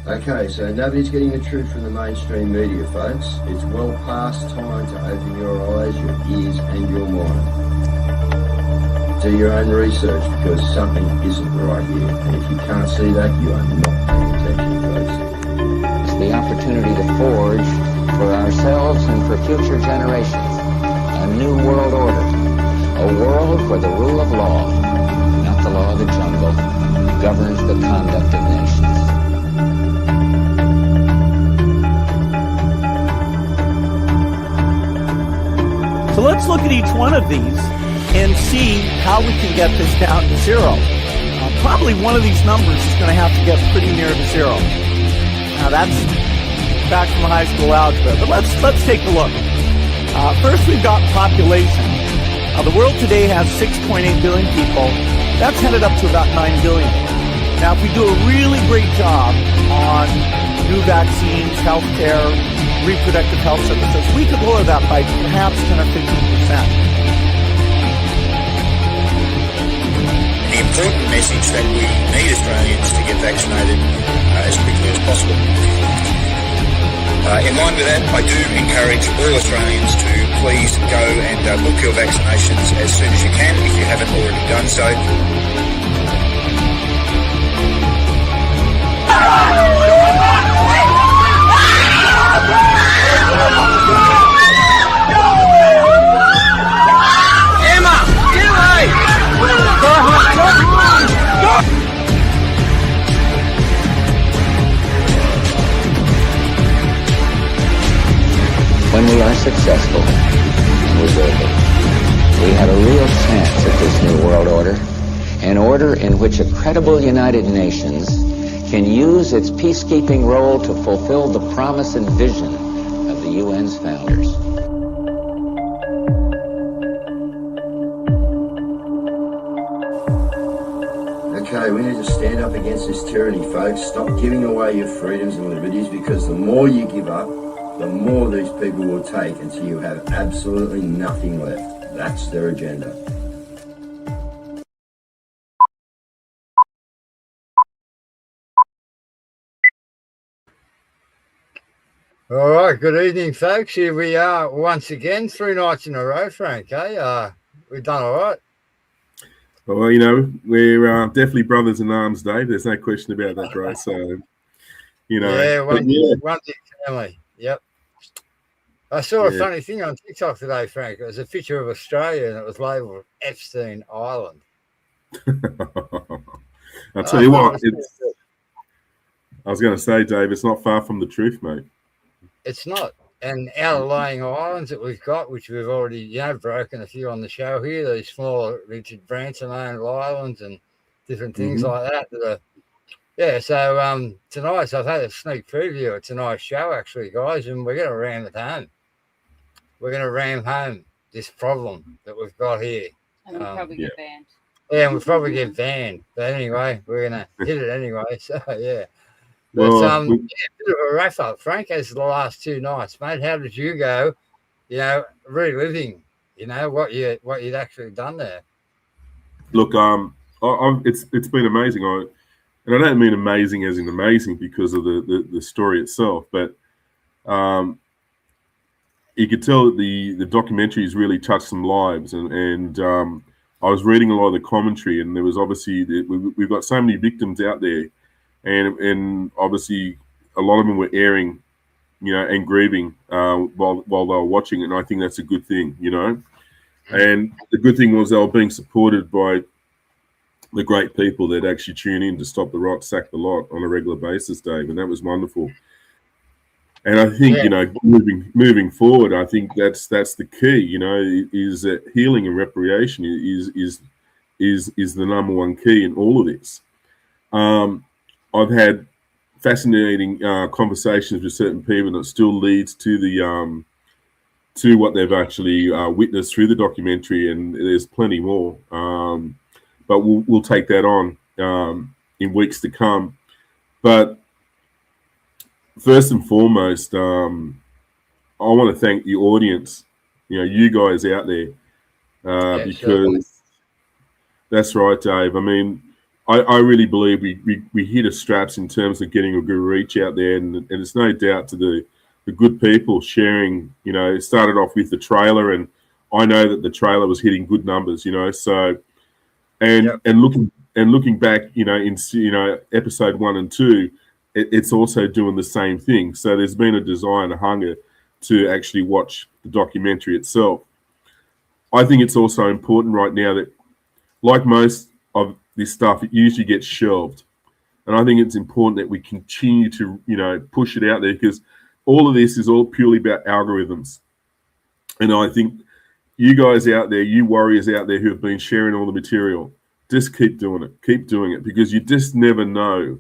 Okay, so nobody's getting the truth from the mainstream media, folks. It's well past time to open your eyes, your ears, and your mind. Do your own research because something isn't right here. And if you can't see that, you are not paying attention, folks. It's the opportunity to forge for ourselves and for future generations a new world order. A world where the rule of law, not the law of the jungle, governs the conduct of nations. So let's look at each one of these and see how we can get this down to zero. Probably one of these numbers is going to have to get pretty near to zero. Now that's back from high school algebra, but let's take a look. First, we've got population. The world today has 6.8 billion people. That's headed up to about 9 billion. Now, if we do a really great job on new vaccines, healthcare, reproductive health services, we could lower that by perhaps 10 or 15%. The important message that we need Australians to get vaccinated as quickly as possible. In line with that, I do encourage all Australians to please go and book your vaccinations as soon as you can if you haven't already done so. Emma, get away! When we are successful, and we will be, we have a real chance at this new world order, an order in which a credible United Nations can use its peacekeeping role to fulfill the promise and vision of the UN's founders. Okay, we need to stand up against this tyranny, folks. Stop giving away your freedoms and liberties, because the more you give up, the more these people will take until you have absolutely nothing left. That's their agenda. All right, good evening, folks. Here we are once again, 3 nights in a row, Frank. We've done all right. Well, you know, we're definitely brothers in arms, Dave. There's no question about that, bro. So, you know. Yeah, one big family. Yep. I saw a funny thing on TikTok today, Frank. It was a picture of Australia and it was labelled Epstein Island. I'll tell you what, I was going to say, Dave, it's not far from the truth, mate. It's not. And outlying islands that we've got, which we've already, broken a few on the show here, these smaller Richard Branson-owned islands and different things like that are, so tonight, so I've had a sneak preview of tonight's show, actually, guys, and we're going to ram it home. We're going to ram home this problem that we've got here. And we'll probably get banned. Yeah, and we'll probably get banned. But anyway, we're going to hit it anyway, so yeah. But Well, a bit of a wrap up, Frank, as the last 2 nights, mate. How did you go? Reliving, what you'd actually done there. Look, it's been amazing. And I don't mean amazing as in amazing because of the story itself, but you could tell that the documentary has really touched some lives, and I was reading a lot of the commentary, and there was obviously we've got so many victims out there. And obviously, a lot of them were airing, and grieving while they were watching, and I think that's a good thing, And the good thing was they were being supported by the great people that actually tune in to stop the rot, sack the lot on a regular basis, Dave, and that was wonderful. And I think moving forward, I think that's the key, is that healing and reparation is the number one key in all of this. I've had fascinating conversations with certain people that still leads to to what they've actually witnessed through the documentary, and there's plenty more. But we'll take that on in weeks to come. But first and foremost, I want to thank the audience, you guys out there, because that's right, Dave. I mean, I really believe we hit a straps in terms of getting a good reach out there, and it's no doubt to the good people sharing. You know, it started off with the trailer, and I know that the trailer was hitting good numbers. You know, so and looking back, you know, in episode 1 and 2, it's also doing the same thing. So there's been a desire and a hunger to actually watch the documentary itself. I think it's also important right now that, like most of this stuff, it usually gets shelved. And I think it's important that we continue to, you know, push it out there, because all of this is all purely about algorithms. And I think you guys out there, you warriors out there who have been sharing all the material, just keep doing it. Keep doing it, because you just never know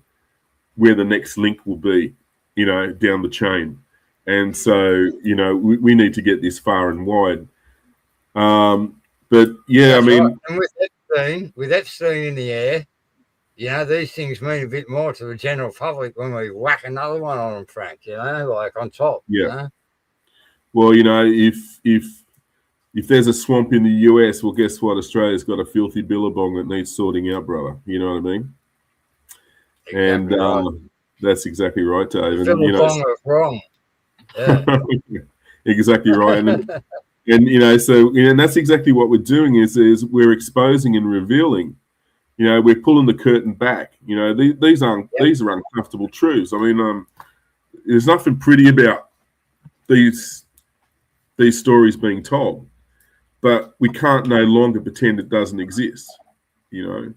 where the next link will be, you know, down the chain. And so, you know, we need to get this far and wide. But yeah, That's I mean, right. And with Epstein in the air, you know, these things mean a bit more to the general public when we whack another one on them, Frank, you know, like on top. yeah. You know? Well, you know, if there's a swamp in the US, well, guess what? Australia's got a filthy billabong that needs sorting out, brother. You know what I mean? Exactly And right. that's exactly right, Dave. The And you know, billabong is wrong. Yeah. exactly right. And you know, so and that's exactly what we're doing is we're exposing and revealing. You know, we're pulling the curtain back. You know, these are uncomfortable truths. I mean, there's nothing pretty about these stories being told, but we can't no longer pretend it doesn't exist. You know,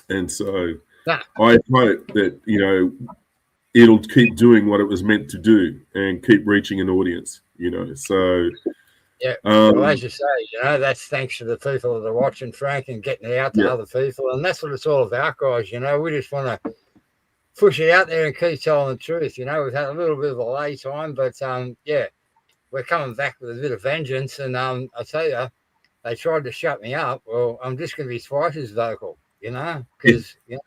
and so Nah. I hope that, you know, it'll keep doing what it was meant to do and keep reaching an audience. You know, so. Yeah, well, as you say, you know, that's thanks to the people that are watching, Frank, and getting it out to other people. And that's what it's all about, guys. You know, we just want to push it out there and keep telling the truth. You know, we've had a little bit of a lay time, but yeah, we're coming back with a bit of vengeance. And I tell you, they tried to shut me up. Well, I'm just going to be twice as vocal, you know, because you know,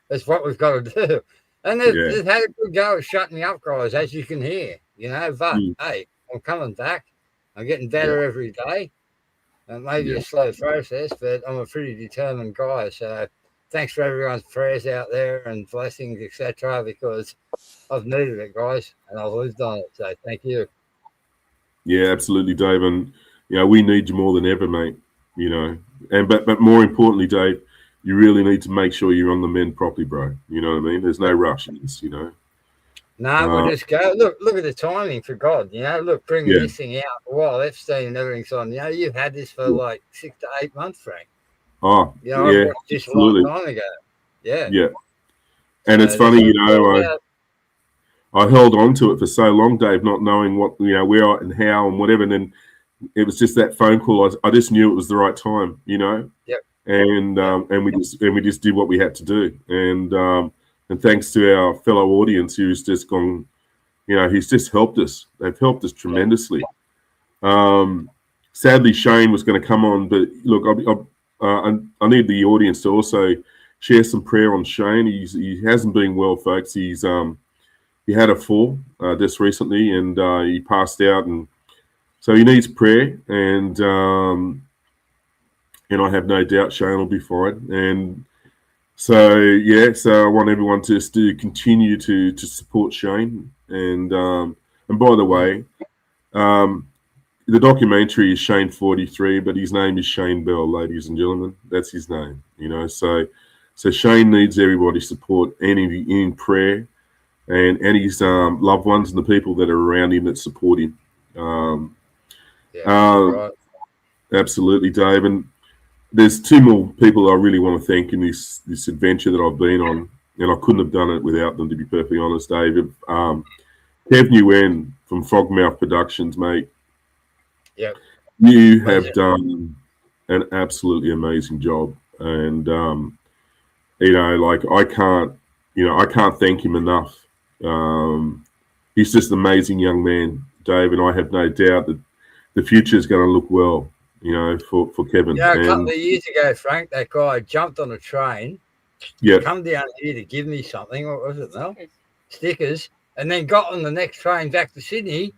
that's what we've got to do. And they've had a good go at shutting me up, guys, as you can hear, you know. But hey, I'm coming back. I'm getting better every day. It may be a slow process, but I'm a pretty determined guy. So thanks for everyone's prayers out there and blessings, etc., because I've needed it, guys, and I've lived on it. So thank you. Yeah, absolutely, Dave. And, you know, we need you more than ever, mate. You know, and but more importantly, Dave, you really need to make sure you're on the mend properly, bro. You know what I mean? There's no rush in this, you know. No, we'll just go. Look at the timing, for God. You know, look, bringing this thing out while Epstein and everything's on. You know, you've had this for like 6 to 8 months, Frank. Oh, you know, I watched this a long time ago. Yeah. Yeah. And it's funny, you know, I held on to it for so long, Dave, not knowing what, you know, where and how and whatever. And then it was just that phone call. I just knew it was the right time, you know. Yep. And we just did what we had to do. And thanks to our fellow audience who's just gone, you know, he's just helped us. They've helped us tremendously. Sadly, Shane was going to come on, but look, I need the audience to also share some prayer on Shane. He hasn't been well, folks. He had a fall just recently, and he passed out, and so he needs prayer. And I have no doubt Shane will be fine. And so I want everyone to continue to support Shane. And by the way, the documentary is Shane 43, but his name is Shane Bell, ladies and gentlemen. That's his name, you know. So Shane needs everybody's support and in prayer, and his loved ones and the people that are around him that support him. Right. Absolutely, Dave. And there's 2 more people I really want to thank in this adventure that I've been on, and I couldn't have done it without them, to be perfectly honest, Dave. Kev Nguyen from Frogmouth Productions, mate. Yep. You have done an absolutely amazing job, and you know, like I can't thank him enough. He's just an amazing young man, Dave, and I have no doubt that the future is going to look well, you know, for Kevin. Yeah, a couple of years ago, Frank, that guy jumped on a train, come down here to give me something. What was it, Mel? Stickers, and then got on the next train back to Sydney.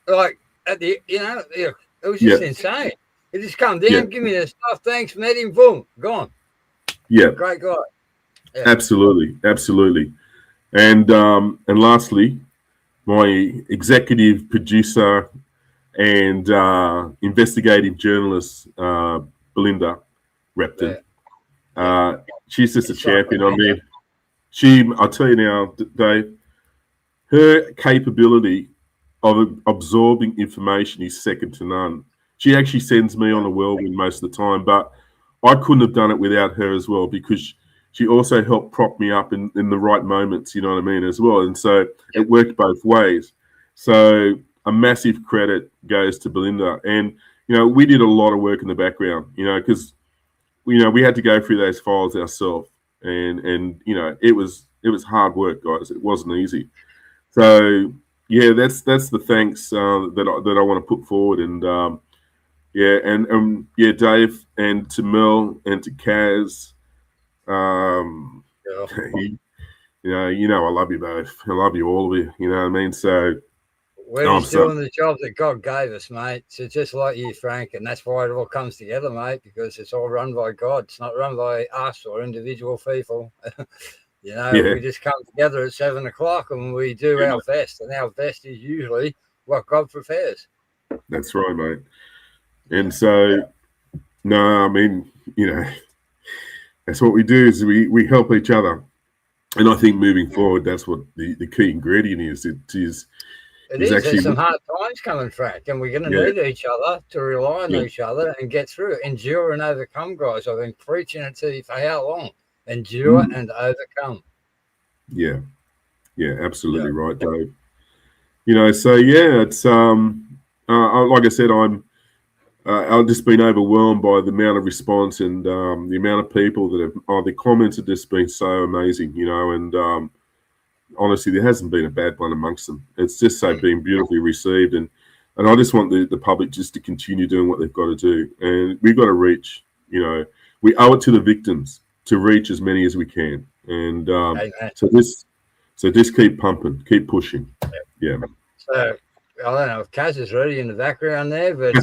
Like at the, you know, it was just insane. He just come down, give me the stuff, thanks, met him, boom, gone. Yeah, Great guy. Yeah. absolutely. And lastly, my executive producer and investigative journalist, Belinda Repton. She's just a It's like champion. I mean, I'll tell you now, Dave, her capability of absorbing information is second to none. She actually sends me on a whirlwind most of the time, but I couldn't have done it without her as well, because she also helped prop me up in the right moments, you know what I mean, as well. And so it worked both ways. So a massive credit goes to Belinda. And, we did a lot of work in the background, because, we had to go through those files ourselves. And it was hard work, guys. It wasn't easy. So yeah, that's the thanks that I want to put forward, and Dave, and to Mel and to Caz, I love you both. I love you, all of you. You know what I mean? So we're just doing the job that God gave us, mate. So just like you, Frank, and that's why it all comes together, mate, because it's all run by God. It's not run by us or individual people. We just come together at 7 o'clock and we do our best, and our best is usually what God prepares. That's right, mate. And so, no, I mean, that's what we do, is we help each other. And I think moving forward, that's what the key ingredient is. There's some hard times coming, Frank, and we're going to need each other to rely on each other and get through it. Endure and overcome, guys. I've been preaching it to you for how long? Endure and overcome. Yeah, absolutely right, Dave. So it's like I said, I've just been overwhelmed by the amount of response and the amount of people that have the comments have just been so amazing, and honestly, there hasn't been a bad one amongst them. It's just so been beautifully received, and I just want the public just to continue doing what they've got to do, and we've got to reach. We owe it to the victims to reach as many as we can, and so just keep pumping, keep pushing. Yeah. So I don't know if Caz is ready in the background there, but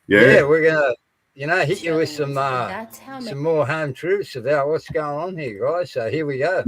we're gonna hit you with some more home truths about what's going on here, guys. So here we go.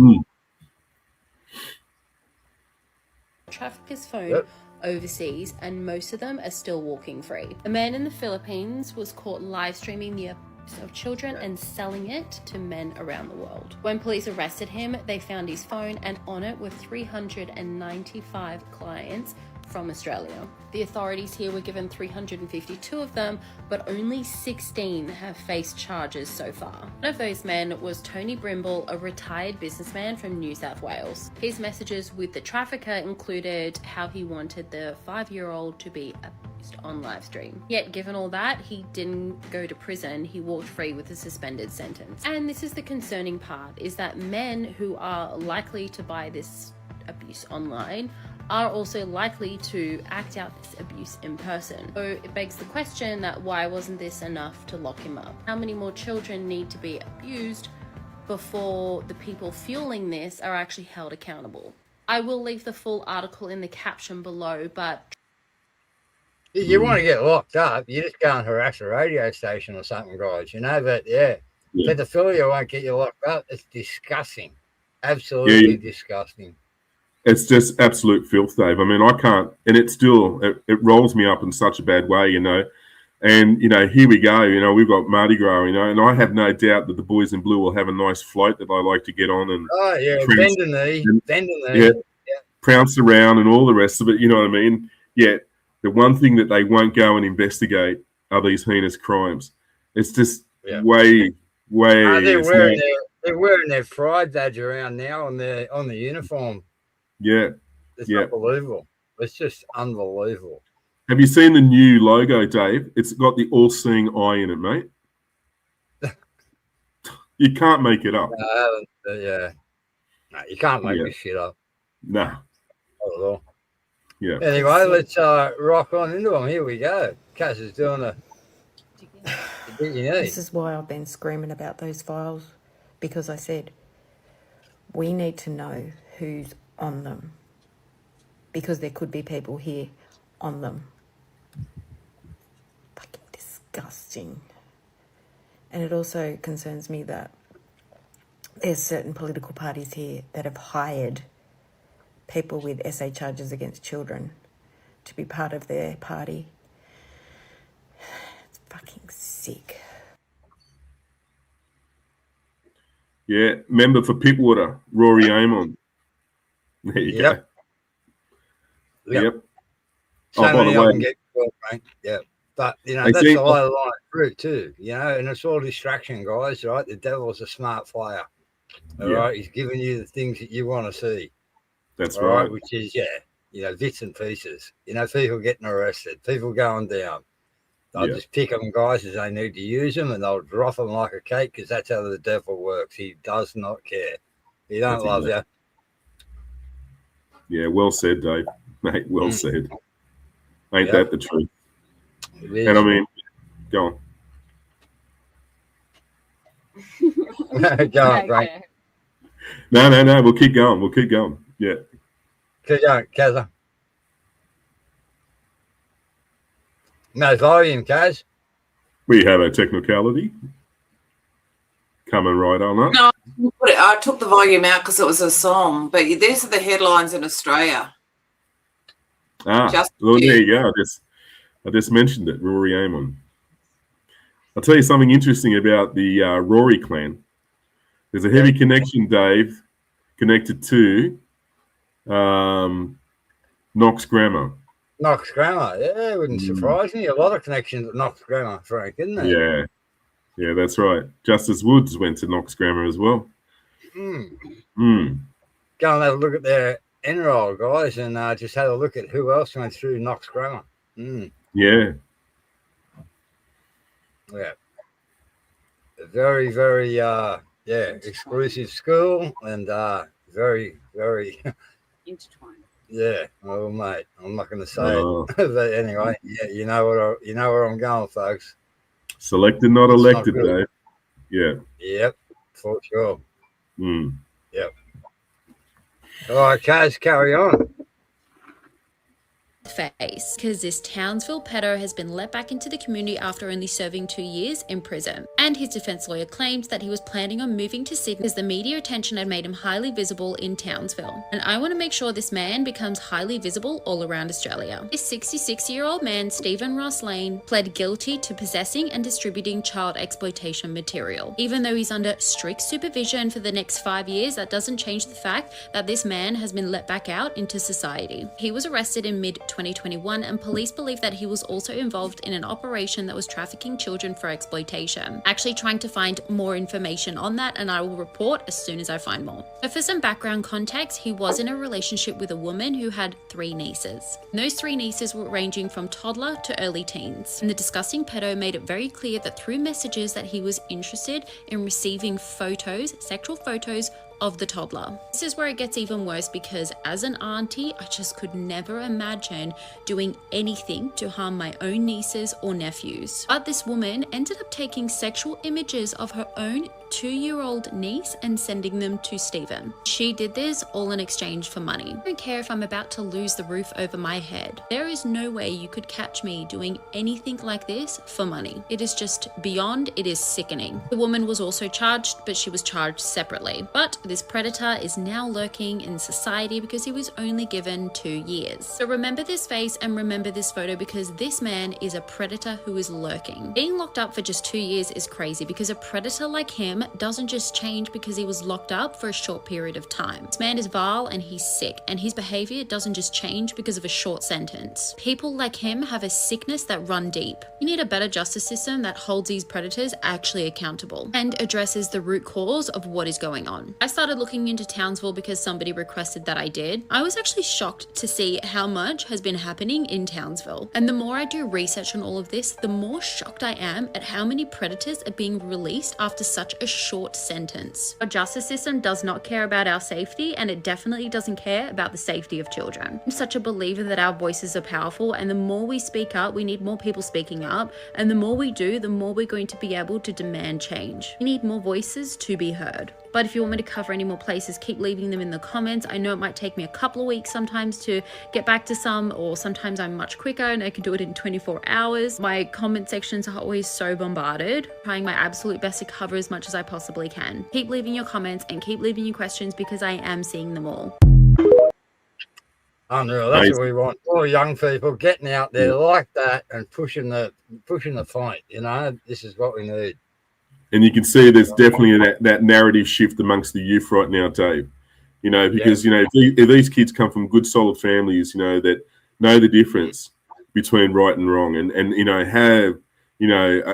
Traffickers phone overseas, and most of them are still walking free. A man in the Philippines was caught live streaming the abuse of children and selling it to men around the world. When police arrested him, they found his phone, and on it were 395 clients from Australia. The authorities here were given 352 of them, but only 16 have faced charges so far. One of those men was Tony Brimble, a retired businessman from New South Wales. His messages with the trafficker included how he wanted the 5-year-old to be abused on live stream. Yet, given all that, he didn't go to prison. He walked free with a suspended sentence. And this is the concerning part, is that men who are likely to buy this abuse online are also likely to act out this abuse in person. So it begs the question that why wasn't this enough to lock him up? How many more children need to be abused before the people fueling this are actually held accountable? I will leave the full article in the caption below, but you want to get locked up, you just go and harass a radio station or something, guys. But pedophilia won't get you locked up. It's disgusting. Absolutely disgusting. It's just absolute filth, Dave. I mean, I can't, and it rolls me up in such a bad way, And, here we go, we've got Mardi Gras, and I have no doubt that the boys in blue will have a nice float that I like to get on and bend a knee. Prounce around and all the rest of it, you know what I mean? Yet the one thing that they won't go and investigate are these heinous crimes. It's just way. They're wearing their pride badge around now on the uniform. Yeah. It's unbelievable. It's just unbelievable. Have you seen the new logo, Dave? It's got the all-seeing eye in it, mate. You can't make it up. No, you can't make this shit up. No. Not at all. Yeah. Anyway, let's rock on into them. Here we go. Caz is doing a This is why I've been screaming about those files, because I said we need to know who's on them, because there could be people here on them. Fucking disgusting. And it also concerns me that there's certain political parties here that have hired people with SA charges against children to be part of their party. It's fucking sick. Yeah, member for Pittwater, Rory Amon. There you go. Yep. So Oh, by many the of way, them get caught, mate. Yeah. But, you know, They that's seem- the lie of the line through too, you know, and it's all distraction, guys, right? The devil's a smart player. All Yeah. right. He's giving you the things that you want to see. that's All right. which is, you know, bits and pieces. You know, people getting arrested, people going down. They'll Yeah. just pick them guys as they need to use them, and they'll drop them like a cake because that's how the devil works. He does not care. He don't That's love you. Yeah, well said, Dave. Mate, well said. Ain't Yep. that the truth? It is. And I mean, go on. Go on, Frank. No. We'll keep going. Yeah. Keep going, Kaz. No volume, Kaz. We have a technicality coming right on up. No, I took the volume out because it was a song. But these are the headlines in Australia. Just Well, there you go. I just mentioned it, Rory Amon. I'll tell you something interesting about the Rory clan. There's a heavy connection, Dave, connected to Knox Grammar. Knox Grammar. Yeah, it wouldn't surprise me. A lot of connections with Knox Grammar, Frank, isn't there? Yeah, that's right. Justice Woods went to Knox Grammar as well. Go and have a look at their enroll, guys, and just have a look at who else went through Knox Grammar. Yeah. Yeah. A very, very, exclusive school and very, very intertwined. Yeah. Oh, mate, I'm not going to say Oh. it, but anyway, yeah, you know where I'm going, folks. Selected, not It's elected, not good. Dave. Yeah. Yep, for sure. Mm. Yep. All right, Kaz, carry on. Face because this Townsville pedo has been let back into the community after only serving 2 years in prison. And his defense lawyer claims that he was planning on moving to Sydney because the media attention had made him highly visible in Townsville. And I want to make sure this man becomes highly visible all around Australia. This 66-year-old man, Stephen Ross Lane, pled guilty to possessing and distributing child exploitation material. Even though he's under strict supervision for the next 5 years, that doesn't change the fact that this man has been let back out into society. He was arrested in mid-2021 and police believe that he was also involved in an operation that was trafficking children for exploitation. Actually trying to find more information on that, and I will report as soon as I find more. So for some background context, he was in a relationship with a woman who had 3 nieces. And those 3 nieces were ranging from toddler to early teens. And the disgusting pedo made it very clear that through messages that he was interested in receiving photos, sexual photos of the toddler. This is where it gets even worse because as an auntie, I just could never imagine doing anything to harm my own nieces or nephews. But this woman ended up taking sexual images of her own 2-year-old niece and sending them to Stephen. She did this all in exchange for money. I don't care if I'm about to lose the roof over my head. There is no way you could catch me doing anything like this for money. It is just beyond, it is sickening. The woman was also charged, but she was charged separately. But this predator is now lurking in society because he was only given 2 years. So remember this face and remember this photo because this man is a predator who is lurking. Being locked up for just 2 years is crazy because a predator like him doesn't just change because he was locked up for a short period of time. This man is vile and he's sick, and his behavior doesn't just change because of a short sentence. People like him have a sickness that run deep. You need a better justice system that holds these predators actually accountable and addresses the root cause of what is going on. I started looking into Townsville because somebody requested that I did. I was actually shocked to see how much has been happening in Townsville. And the more I do research on all of this, the more shocked I am at how many predators are being released after such a short sentence. Our justice system does not care about our safety, and it definitely doesn't care about the safety of children. I'm such a believer that our voices are powerful, and the more we speak up, we need more people speaking up, and the more we do, the more we're going to be able to demand change. We need more voices to be heard. But if you want me to cover any more places, keep leaving them in the comments. I know it might take me a couple of weeks sometimes to get back to some, or sometimes I'm much quicker and I can do it in 24 hours. My comment sections are always so bombarded, trying my absolute best to cover as much as I possibly can. Keep leaving your comments and keep leaving your questions because I am seeing them all. Unreal. That's what we want. All young people getting out there like that and pushing the fight. You know, this is what we need. And you can see there's definitely that narrative shift amongst the youth right now, Dave. You know, because you know if these kids come from good, solid families, you know, that know the difference between right and wrong, and you know have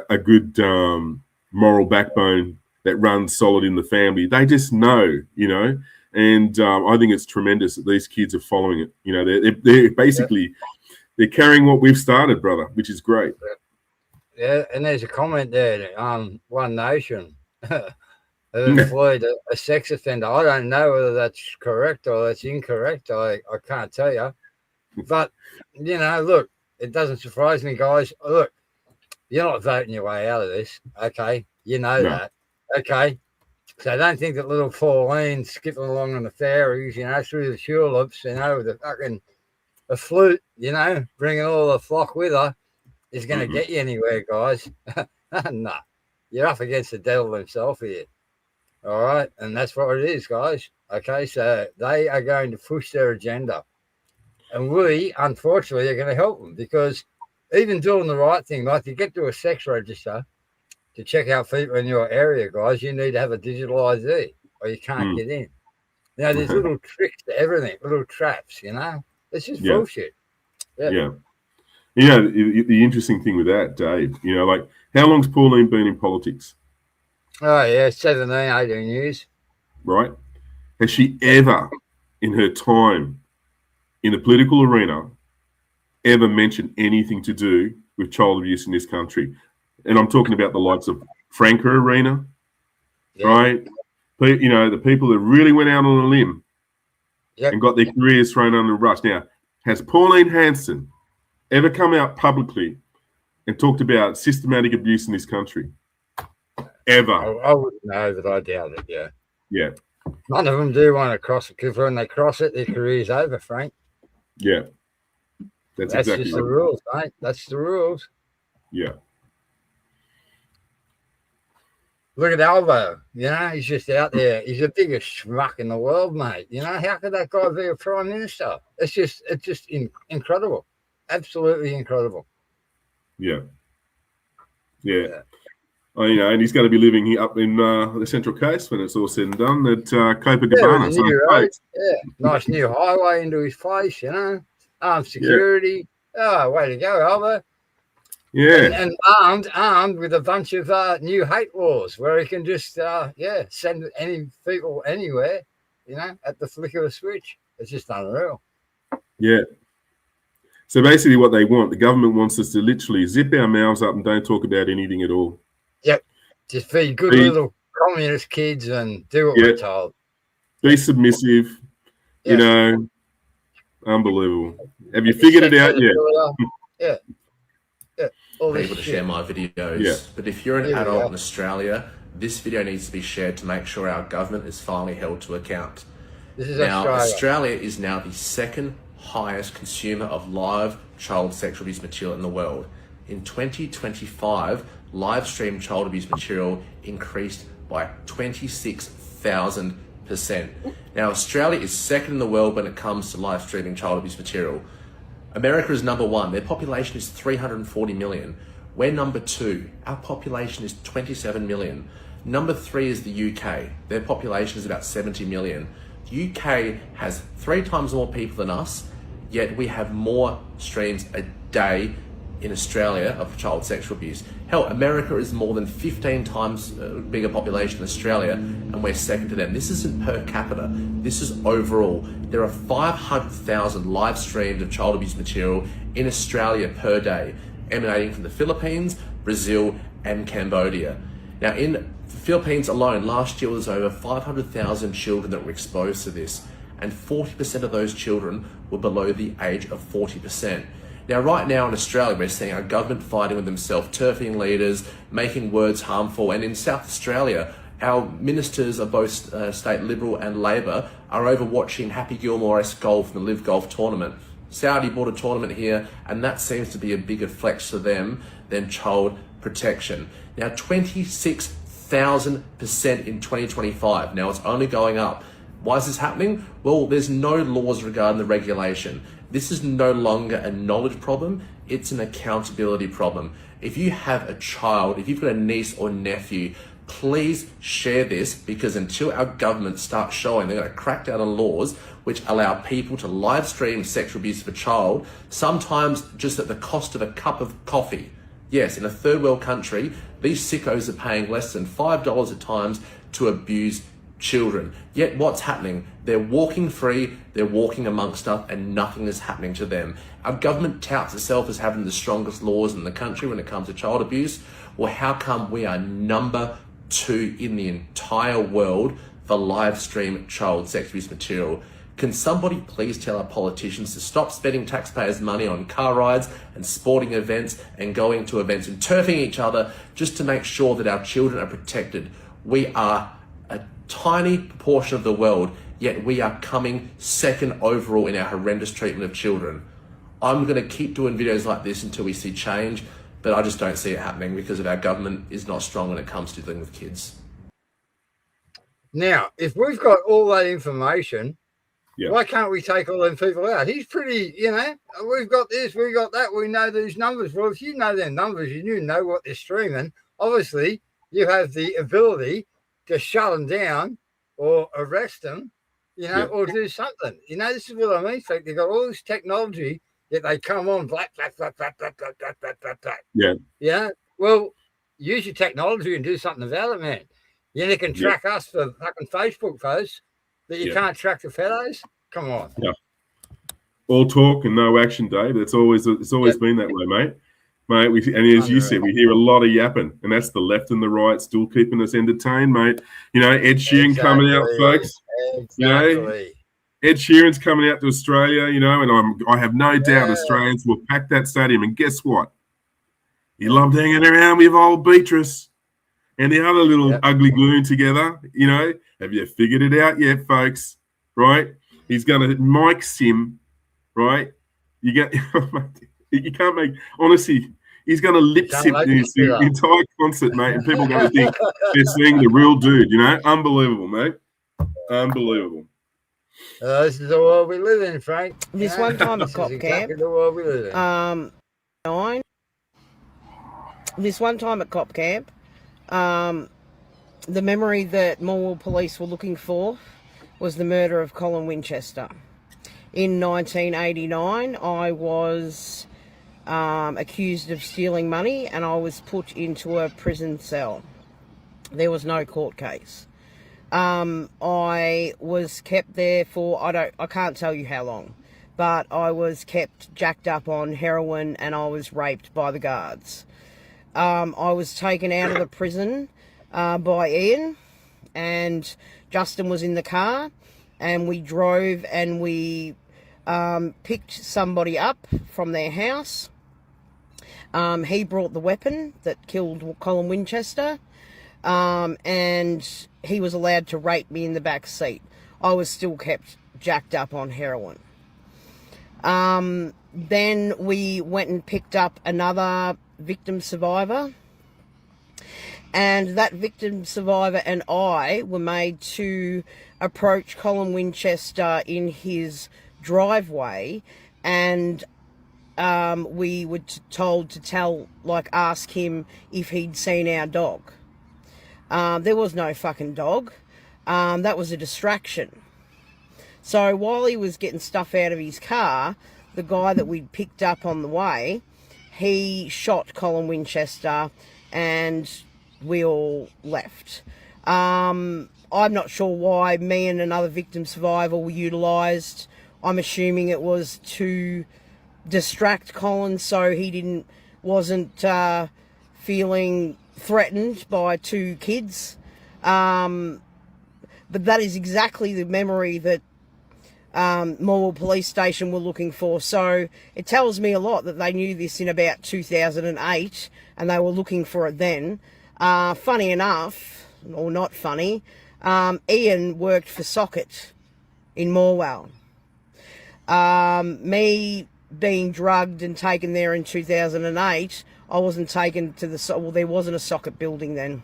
a good moral backbone that runs solid in the family. They just know, you know. And I think it's tremendous that these kids are following it. You know, they're basically they're carrying what we've started, brother, which is great. Yeah, and there's a comment there. One Nation employed a sex offender. I don't know whether that's correct or that's incorrect. I can't tell you. But you know, look, it doesn't surprise me, guys. Look, you're not voting your way out of this. Okay, you know that. Okay. So I don't think that little Pauline skipping along on the ferries, you know, through the tulips, you know, with a flute, you know, bringing all the flock with her, is going to get you anywhere, guys. No, you're up against the devil himself here. All right, and that's what it is, guys. Okay, so they are going to push their agenda, and we, unfortunately, are going to help them because even doing the right thing, like you get to a sex register to check out people in your area, guys, you need to have a digital ID or you can't get in. You know, there's little tricks to everything, little traps, you know. It's just bullshit. Yeah. The interesting thing with that, Dave, you know, like how long's Pauline been in politics? Oh, yeah, 17, 18 years. Right? Has she ever, in her time in the political arena, ever mentioned anything to do with child abuse in this country? And I'm talking about the likes of Franco Arena, right? You know, the people that really went out on a limb and got their careers thrown under the bus. Now, has Pauline Hanson ever come out publicly and talked about systematic abuse in this country? Ever? I wouldn't know, but I doubt it, Yeah. None of them do want to cross it because when they cross it, their career's over, Frank. Yeah. That's exactly just the rules, mate. That's the rules. Yeah. Look at Alvo, you know, he's just out there. He's the biggest schmuck in the world, mate. You know, how could that guy be a prime minister? It's just incredible. Absolutely incredible. Yeah. Oh, you know, and he's going to be living up in the Central Coast when it's all said and done at Copacabana. Nice new highway into his place, you know. Armed security. Oh, way to go, Alvo. Yeah. And armed with a bunch of new hate laws where he can just, send any people anywhere, you know, at the flick of a switch. It's just unreal. Yeah. So basically what they want, the government wants us to literally zip our mouths up and don't talk about anything at all. Yep. Just be good little communist kids and do what we're told. Be submissive, you know. Unbelievable. Have you figured it out yet? People to share my videos. But if you're an adult in Australia, this video needs to be shared to make sure our government is finally held to account. This is now, Australia is now the second highest consumer of live child sexual abuse material in the world. In 2025, live stream child abuse material increased by 26,000%. Now, Australia is second in the world when it comes to live streaming child abuse material. America is number one. Their population is 340 million. We're number two. Our population is 27 million. Number three is the UK. Their population is about 70 million. The UK has 3 times more people than us, yet we have more streams a day in Australia of child sexual abuse. Hell, America is more than 15 times bigger population than Australia, and we're second to them. This isn't per capita. This is overall. There are 500,000 live streams of child abuse material in Australia per day, emanating from the Philippines, Brazil, and Cambodia. Now, in the Philippines alone, last year was over 500,000 children that were exposed to this, and 40% of those children were below the age of 40%. Now, right now in Australia, we're seeing our government fighting with themselves, turfing leaders, making words harmful, and in South Australia, Our ministers of both state Liberal and Labor are over watching Happy Gilmore-esque golf in the Live Golf tournament. Saudi bought a tournament here, and that seems to be a bigger flex to them than child protection. Now, 26,000% in 2025. Now, it's only going up. Why is this happening? Well, there's no laws regarding the regulation. This is no longer a knowledge problem, it's an accountability problem. If you have a child, if you've got a niece or nephew, please share this, because until our government starts showing they're going to crack down on laws which allow people to live stream sexual abuse of a child, sometimes just at the cost of a cup of coffee. Yes, in a third world country, these sickos are paying less than $5 at times to abuse children. Yet what's happening? They're walking free, they're walking amongst us, and nothing is happening to them. Our government touts itself as having the strongest laws in the country when it comes to child abuse. Well, how come we are number 2 in the entire world for live stream child sex abuse material? Can somebody please tell our politicians to stop spending taxpayers' money on car rides and sporting events and going to events and turfing each other just to make sure that our children are protected? We are a tiny proportion of the world, yet we are coming second overall in our horrendous treatment of children. I'm going to keep doing videos like this until we see change, but I just don't see it happening because of our government is not strong when it comes to dealing with kids. Now, if we've got all that information, why can't we take all them people out? He's pretty, we've got this, we've got that, we know these numbers. Well, if you know their numbers and you know what they're streaming, obviously you have the ability to shut them down or arrest them, or do something. This is what I mean. So they've got all this technology, yet they come on, black. Yeah. Well, use your technology and do something about it, man. You can track us for fucking Facebook posts, but you can't track the fellows. Come on. Yeah. All talk and no action, Dave. It's always been that way, mate. And as you said, we hear a lot of yapping, and that's the left and the right still keeping us entertained, mate. Ed Sheeran coming out, folks. Exactly. Ed Sheeran's coming out to Australia, and I have no doubt Australians will pack that stadium. And guess what? He loved hanging around with old Beatrice and the other little ugly goon together. Have you figured it out yet, folks? Right? He's going to mic sim, right? You can't make, honestly, he's going to lip sync the entire concert, mate, and people are going to think they're seeing the real dude, Unbelievable, mate. Unbelievable. This is the world we live in, Frank. This one time at cop camp, the world we live in. This one time at cop camp, the memory that Morwell police were looking for was the murder of Colin Winchester. In 1989, I was accused of stealing money and I was put into a prison cell. There was no court case. I was kept there for, I can't tell you how long, but I was kept jacked up on heroin and I was raped by the guards. I was taken out of the prison by Ian, and Justin was in the car, and we drove and we picked somebody up from their house. He brought the weapon that killed Colin Winchester, and he was allowed to rape me in the back seat. I was still kept jacked up on heroin. Then we went and picked up another victim survivor, and that victim survivor and I were made to approach Colin Winchester in his driveway, and we were told to ask him if he'd seen our dog. There was no fucking dog. That was a distraction. So while he was getting stuff out of his car, the guy that we'd picked up on the way, he shot Colin Winchester and we all left. I'm not sure why me and another victim survivor were utilised. I'm assuming it was to distract Colin so he wasn't feeling threatened by two kids. But that is exactly the memory that Morwell Police Station were looking for. So it tells me a lot that they knew this in about 2008 and they were looking for it then. Funny enough, or not funny. Ian worked for Socket in Morwell. Me being drugged and taken there in 2008, I wasn't taken to the... Well, there wasn't a Socket building then.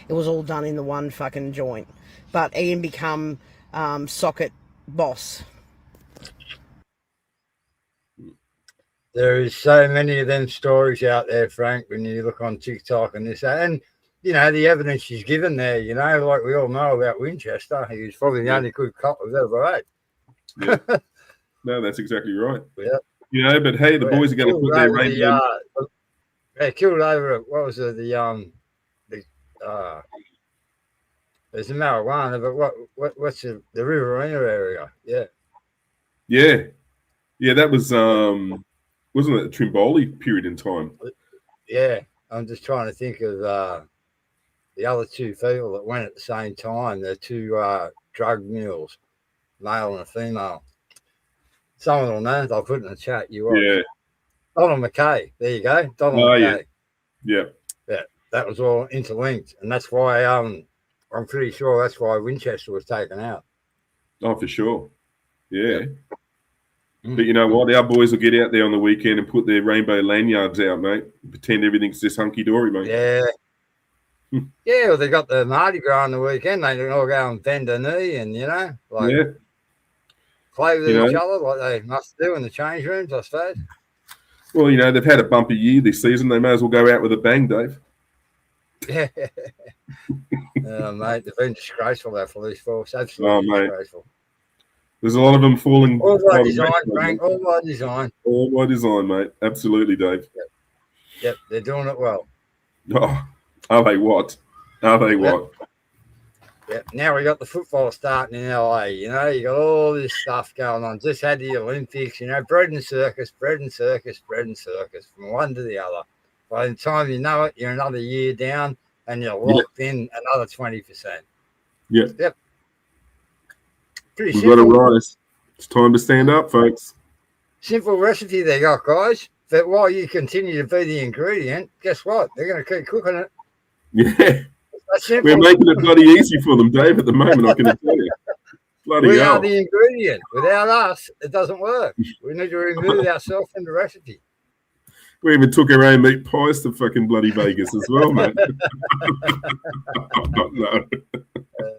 It was all done in the one fucking joint. But Ian become Socket boss. There is so many of them stories out there, Frank, when you look on TikTok and this, and you know, the evidence she's given there, you know, like we all know about Winchester, he was probably the only good cop we've ever had. Yeah. No, that's exactly right. Yeah. You know, but hey, the boys are going to put their rainbow. They killed over what was it? There's the marijuana, but what's the Riverina area? Yeah. Yeah. That was wasn't it a Trimboli period in time? Yeah, I'm just trying to think of the other two people that went at the same time. The two drug mules, male and a female. Someone will know. I'll put it in the chat. You are. Yeah. Donald McKay. There you go. Donald McKay. Yeah. That was all interlinked, and that's why I'm pretty sure that's why Winchester was taken out. Oh, for sure. Yeah. But you know what? Our boys will get out there on the weekend and put their rainbow lanyards out, mate. Pretend everything's just hunky-dory, mate. Yeah. Yeah, well, they got the Mardi Gras on the weekend. They can all go and bend a knee and, you know, like play with each other like they must do in the change rooms, I suppose. Well, you know, they've had a bumpy year this season. They may as well go out with a bang, Dave. Yeah. Mate, they've been disgraceful, our police force. Absolutely disgraceful. There's a lot of them falling. All by design, Frank. All by design. All by design, mate. Absolutely, Dave. Yep, they're doing it well. Oh, are they what? Are they what? Yep. Now we got the football starting in LA. You know, you got all this stuff going on. Just had the Olympics. You know, bread and circus, bread and circus, bread and circus, from one to the other. By the time you know it, you're another year down, and you're locked in another 20%. Yep. Pretty We've got to rise. It's time to stand up, folks. Simple recipe they got, guys. But while you continue to be the ingredient, guess what? They're going to keep cooking it. Yeah. We're making it bloody easy for them, Dave, at the moment, I can tell you. We are the ingredient. Without us, it doesn't work. We need to remove ourselves from the recipe. We even took our own meat pies to fucking bloody Vegas as well, mate. No.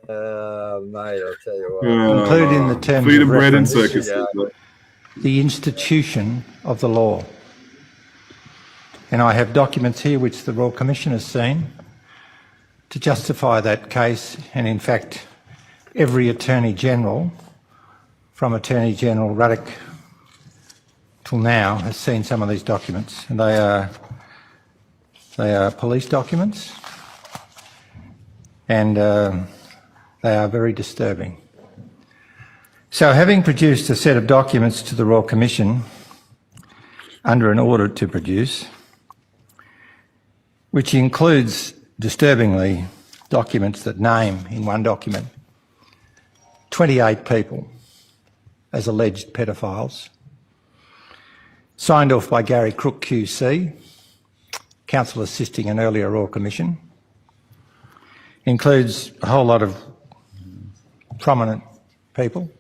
Mate, I'll tell you what. Include in the terms feed of bread and reference circus. The institution of the law. And I have documents here which the Royal Commission has seen to justify that case, and in fact every Attorney General, from Attorney General Ruddock till now, has seen some of these documents, and they are police documents, and they are very disturbing. So, having produced a set of documents to the Royal Commission under an order to produce, which includes, disturbingly, documents that name in one document 28 people as alleged pedophiles, signed off by Gary Crook QC, counsel assisting an earlier Royal Commission, includes a whole lot of prominent people,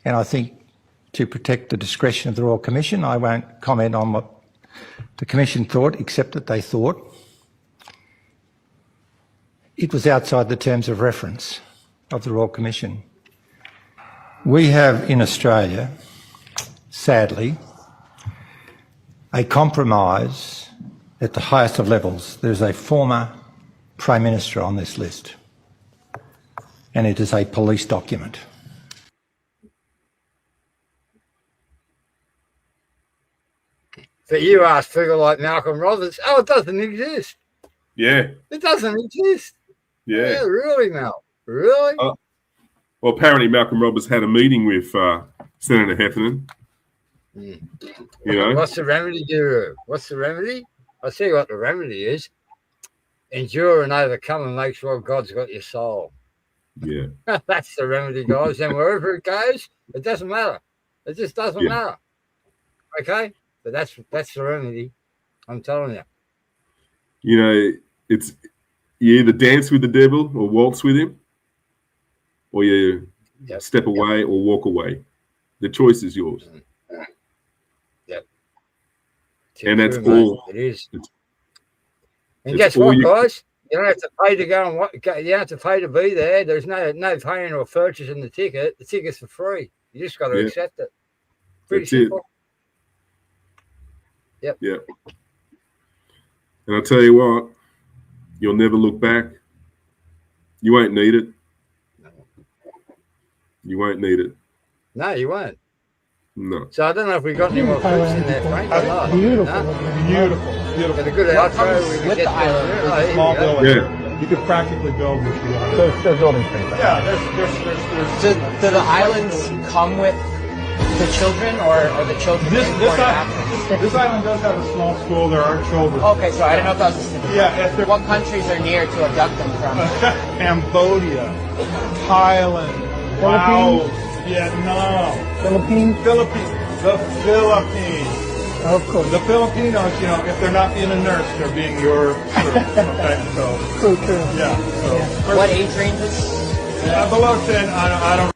and I think to protect the discretion of the Royal Commission, I won't comment on what the Commission thought, except that they thought it was outside the terms of reference of the Royal Commission. We have in Australia, sadly, a compromise at the highest of levels. There's a former Prime Minister on this list, and it is a police document. But you ask people like Malcolm Roberts, it doesn't exist. Yeah. It doesn't exist. Yeah. Really, Mal? Really? Well, apparently Malcolm Roberts had a meeting with Senator Heffernan. You know? What's the remedy, Guru? What's the remedy? I'll tell you what the remedy is. Endure and overcome and make sure God's got your soul. Yeah. That's the remedy, guys. And wherever it goes, it doesn't matter. It just doesn't matter. Okay? But that's the remedy. I'm telling you. You know, you either dance with the devil or waltz with him, or you step away or walk away. The choice is yours. Yep. And that's True, mate. all. It is. And It's guess all what, you- guys? You don't have to pay to go and you don't have to pay to be there. There's no paying or purchasing the ticket. The ticket's for free. You just got to Yeah. accept it. Pretty That's simple. it. Yeah. And I tell you what, you'll never look back. You won't need it. You won't need it. No, you won't. No. So I don't know if we got any more clips in there, Frank. Or not. Beautiful. No? Beautiful. Got a good outro. We can get down there. Small Oh, building. Yeah. You could practically build what you want. There's building space. Yeah, there's Do the islands come with the children, or are the children this imported after? this island does have a small school. There are children. Okay, so I didn't know if that was a specific. Yeah, What countries are near to abduct them from? Cambodia, Thailand, Laos, Vietnam, Philippines. The Philippines. Of course. The Filipinos, you know, if they're not being a nurse, they're being your crew. Okay, so True. yeah. So What age ranges? below 10, I don't.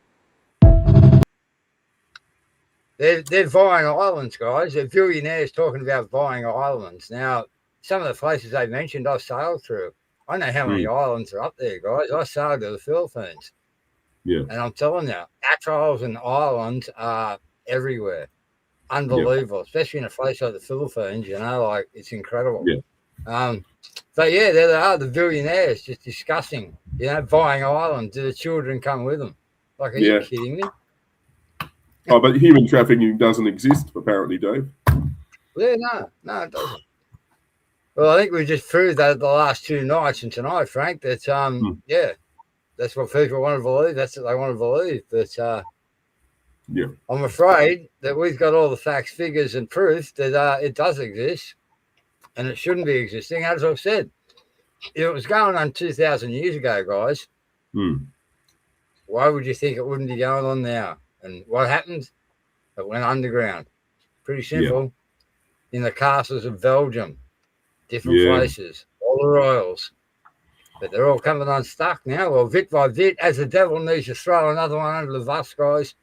They're buying islands, guys. They're billionaires talking about buying islands. Now, some of the places they mentioned, I've sailed through. I know how many islands are up there, guys. I sailed to the Philippines. Yeah. And I'm telling you, atolls and islands are everywhere. Unbelievable, especially in a place like the Philippines, you know, like it's incredible. Yeah. But yeah, there they are, the billionaires just discussing, you know, buying islands. Do the children come with them? Like, are you kidding me? Oh, but human trafficking doesn't exist, apparently, Dave. Yeah, no, it doesn't. Well, I think we just proved that the last 2 nights and tonight, Frank, that yeah, that's what people want to believe. That's what they want to believe. But yeah, I'm afraid that we've got all the facts, figures, and proof that it does exist, and it shouldn't be existing. As I've said, if it was going on 2,000 years ago, guys, why would you think it wouldn't be going on now? And what happened? It went underground. Pretty simple. In the castles of Belgium, different places, all the royals. But they're all coming unstuck now. Well, bit by bit, as the devil needs to throw another one under the bus, guys,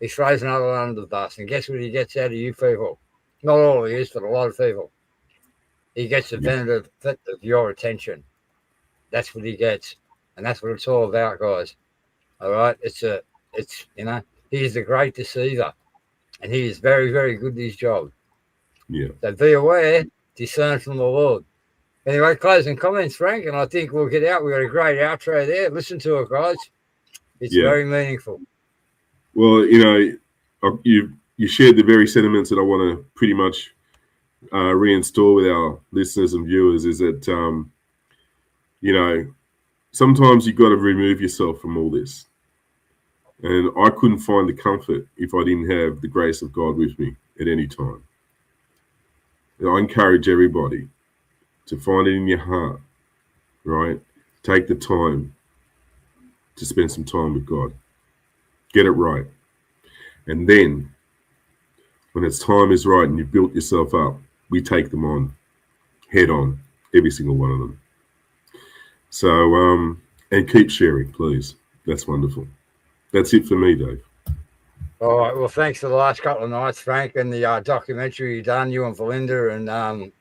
he throws another one under the bus. And guess what he gets out of you people? Not all of you, but a lot of people. He gets the benefit of your attention. That's what he gets. And that's what it's all about, guys. All right? It's you know, he is the great deceiver. And he is very, very good at his job. Yeah. So be aware, discern from the Lord. Anyway, closing comments, Frank, and I think we'll get out. We've got a great outro there. Listen to it, guys. It's very meaningful. Well, you know, you shared the very sentiments that I want to pretty much reinstall with our listeners and viewers is that, you know, sometimes you've got to remove yourself from all this. And I couldn't find the comfort if I didn't have the grace of God with me at any time. And I encourage everybody to find it in your heart, right? Take the time to spend some time with God. Get it right. And then, when its time is right and you've built yourself up, we take them on, head on, every single one of them. So, and keep sharing, please. That's wonderful. That's it for me, Dave. All right. Well, thanks for the last couple of nights, Frank, and the documentary you done, you and Valinda and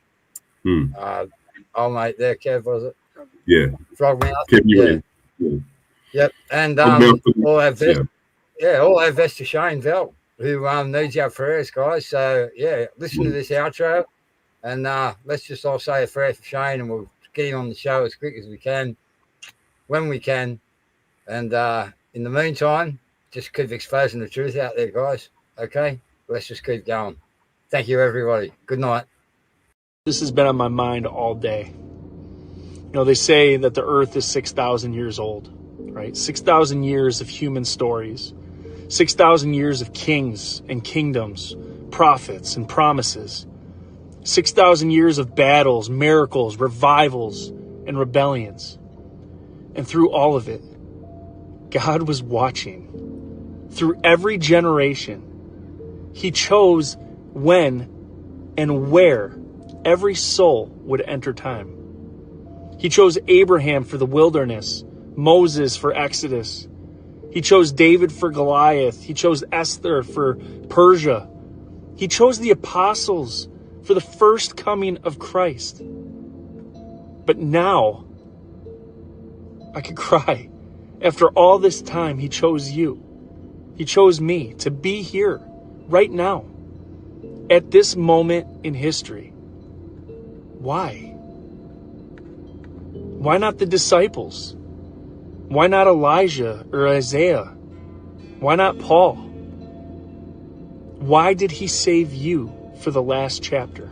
old mate there, Kev, was it? Yeah. Frogmouth. Kev, Yep. And all our best, all our best to Shane Bell, who needs our prayers, guys. So yeah, listen to this outro, and let's just all say a prayer for Shane, and we'll get him on the show as quick as we can, when we can, and in the meantime, just keep exposing the truth out there, guys. Okay, let's just keep going. Thank you, everybody. Good night. This has been on my mind all day. You know, they say that the earth is 6,000 years old, right? 6,000 years of human stories, 6,000 years of kings and kingdoms, prophets and promises, 6,000 years of battles, miracles, revivals, and rebellions. And through all of it, God was watching. Through every generation, he chose when and where every soul would enter time. He chose Abraham for the wilderness, Moses for Exodus. He chose David for Goliath. He chose Esther for Persia. He chose the apostles for the first coming of Christ. But now, I could cry. After all this time, he chose you. He chose me to be here right now, at this moment in history. Why? Why not the disciples? Why not Elijah or Isaiah? Why not Paul? Why did he save you for the last chapter?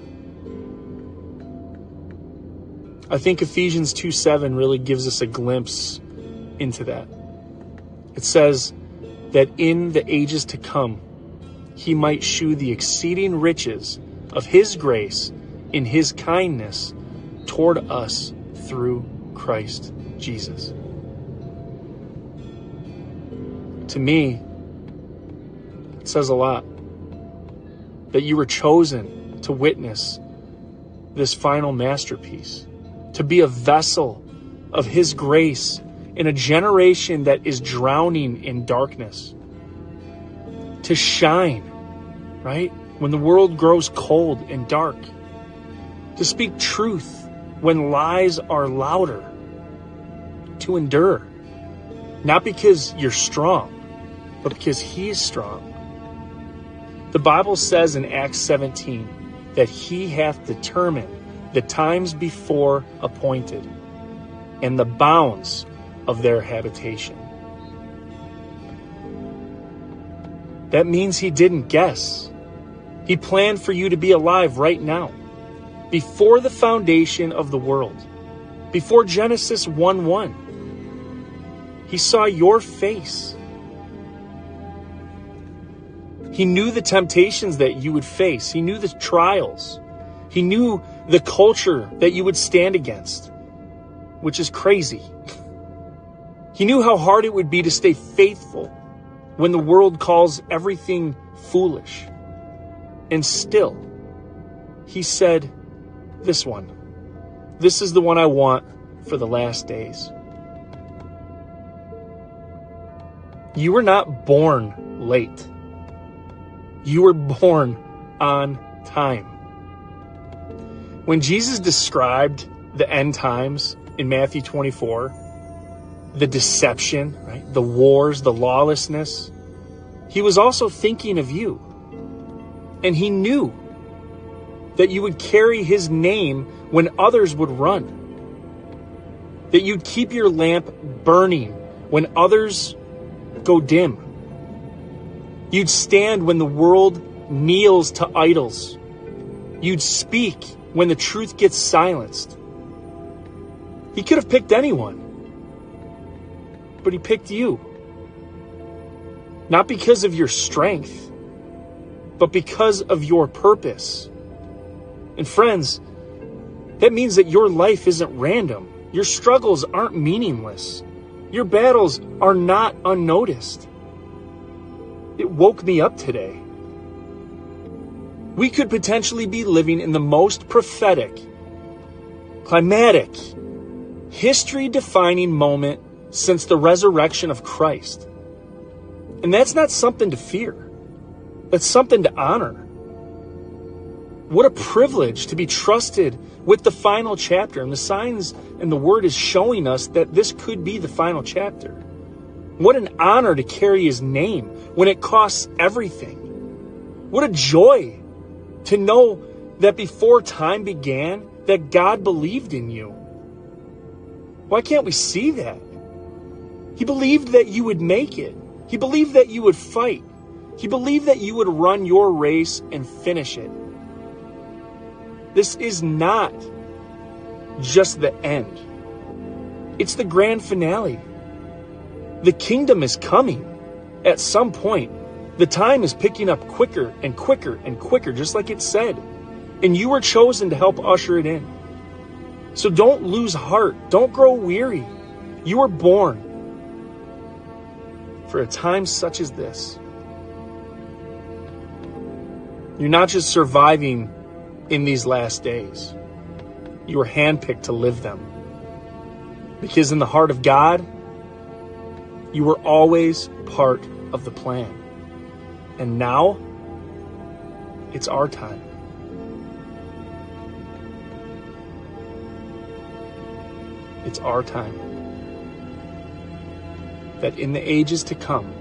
I think Ephesians 2:7 really gives us a glimpse into that. It says that in the ages to come, he might shew the exceeding riches of his grace in his kindness toward us through Christ Jesus. To me, it says a lot that you were chosen to witness this final masterpiece, to be a vessel of his grace in a generation that is drowning in darkness, to shine, right, when the world grows cold and dark, to speak truth when lies are louder, to endure, not because you're strong, but because he is strong. The Bible says in Acts 17 that he hath determined the times before appointed and the bounds of their habitation. That means he didn't guess. He planned for you to be alive right now, before the foundation of the world, before Genesis 1:1. He saw your face. He knew the temptations that you would face. He knew the trials. He knew the culture that you would stand against, which is crazy. He knew how hard it would be to stay faithful when the world calls everything foolish. And still, he said, this is the one I want for the last days. You were not born late. You were born on time. When Jesus described the end times in Matthew 24, the deception, right, the wars, the lawlessness, he was also thinking of you. And he knew that you would carry his name when others would run. That you'd keep your lamp burning when others go dim. You'd stand when the world kneels to idols. You'd speak when the truth gets silenced. He could have picked anyone, but he picked you. Not because of your strength, but because of your purpose. And friends, that means that your life isn't random. Your struggles aren't meaningless. Your battles are not unnoticed. It woke me up today. We could potentially be living in the most prophetic, climatic, history-defining moment since the resurrection of Christ. And that's not something to fear. That's something to honor. What a privilege to be trusted with the final chapter. And the signs and the word is showing us that this could be the final chapter. What an honor to carry his name when it costs everything. What a joy to know that before time began, that God believed in you. Why can't we see that? He believed that you would make it. He believed that you would fight. He believed that you would run your race and finish it. This is not just the end. It's the grand finale. The kingdom is coming at some point. The time is picking up quicker and quicker and quicker, just like it said. And you were chosen to help usher it in. So don't lose heart. Don't grow weary. You were born for a time such as this. You're not just surviving in these last days. You were handpicked to live them. Because in the heart of God, you were always part of the plan. And now, it's our time. It's our time. That in the ages to come,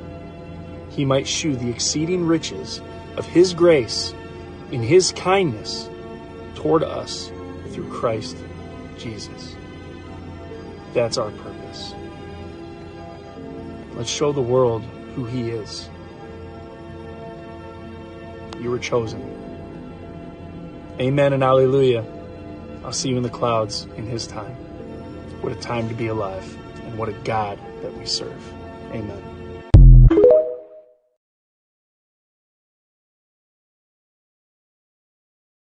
he might shew the exceeding riches of his grace in his kindness toward us through Christ Jesus. That's our purpose. Let's show the world who he is. You were chosen. Amen and hallelujah. I'll see you in the clouds in his time. What a time to be alive, and what a God that we serve. Amen.